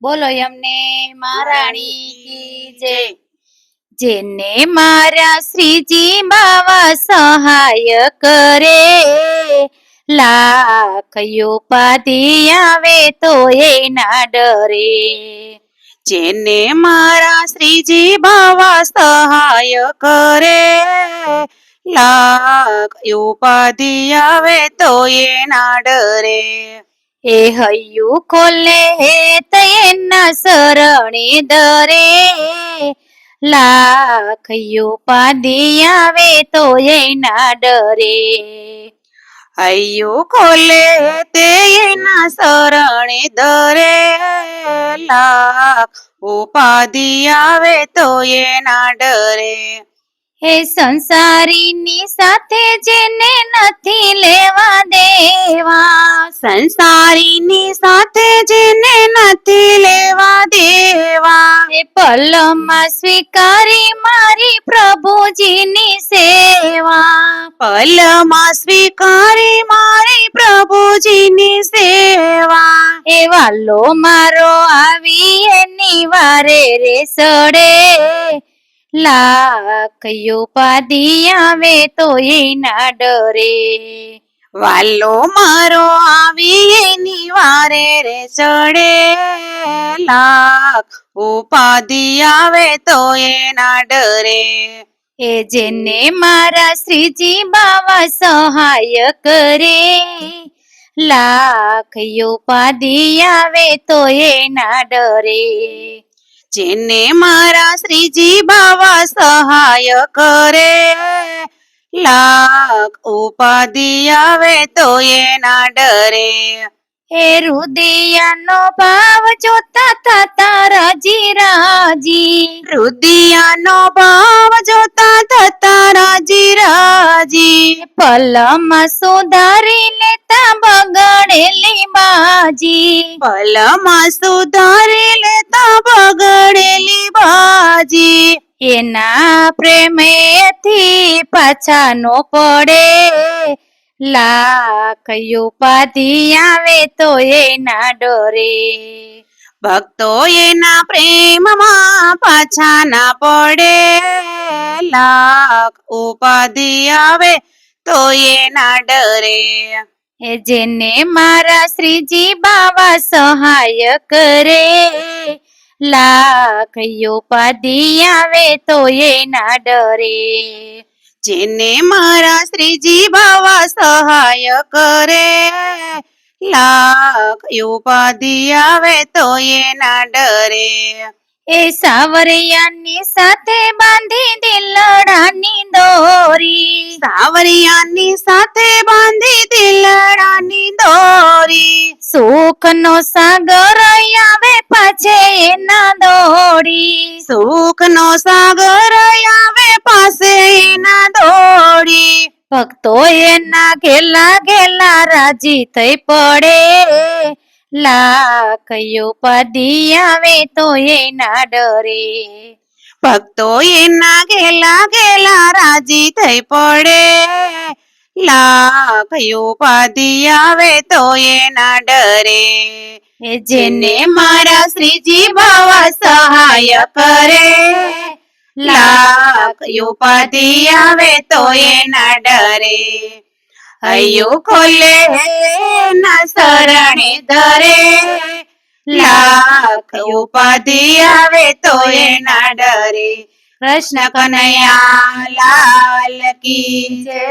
બોલો એમને મહારાણી કી જય. જેને મારા શ્રીજી બાવા સહાય કરે, લાખ ઉપાધિ આવે તો એ ના ડરે. જેને મારા શ્રીજી બાવા સહાય કરે, લાખ ઉપાધિ આવે તો એ ના ડરે. એ હૈયું ખોલે હે તેના શરણે દરે, લાખ ઉપાધિ આવે તો એ ના ડરે. હૈયું ખોલે તે એના શરણે દરે, લાખ ઉપાધિ આવે તો એ ના ડરે. હે સંસારીની સાથે જેને નથી લેવા દેવા, સંસારીની સાથે જેને નથી લેવા દેવા, એ પલમાં સ્વીકારી મારી પ્રભુજીની સેવા. પલમાં સ્વીકારી મારી પ્રભુજીની સેવા. એ વાલો મારો આવી એની વારે રે સડે, લાખ ઉપાધિ આવે તો એ ના ડરે. વાલો મારો આવી એની વારે રે ચડે, લાખ ઉપાધિ આવે તો એ ના ડરે. એ જેને મારા શ્રીજી બાવા સહાય કરે, લાખ ઉપાધિ આવે તો એ ના ડરે. જેને મારા શ્રીજી બાવા સહાય કરે, લાખ ઉપાધિ આવે તો એ ના ડરે. હે હૃદયનો ભાવ જોતા થતા રાજી રાજી, રુદિયાનો ભાવ જોતા થતા રાજી રાજી. પલમાં સુધારી લેતા બગડેલી બાજી, પલમાં સુધારી લેતા બગડેલી બાજી. એના પ્રેમેથી પાછા નો પડે, લાખ ઉપાધિ આવે તો એ ના ડરે. ભક્તો એના પ્રેમમાં પાછા ના પડે, લાખ ઉપાધિ આવે તો એ ના ડરે. એ જેને મારા શ્રીજી બાવા સહાય કરે, લાખ ઉપાધિ આવે તો એ ના ડરે. જેને મારા શ્રીજી બાવા સહાય કરે, લાખ ઉપાધિ આવે તો એ ના ડરે. એ સાવરિયાની સાથે બાંધી દિલડાની દોરી, સાવરિયાની સાથે બાંધી દિલડાની દોરી. સુખનો સાગર આવે પાછે એના દોડી, સુખનો સાગર આવે પાસે એના દોડી. ભક્તો એના ઘેલા ઘેલા રાજી થઈ પડે, લાખ ઉપાધિ આવે તો એ ના ડરે. ભક્તો એના ઘેલા ઘેલા રાજી થઈ પડે, લાખ ઉપાધિ આવે તો એ ના ડરે. એ જેને મારા શ્રીજી બાવા સહાય કરે, લાખ ઉપાધિ આવે તો એ ના ડરે. હૈયું ખોલે એના શરણે ધરે, લાખ ઉપાધિ આવે તો એ ના ડરે. કૃષ્ણ કનૈયા લાલ કી જય.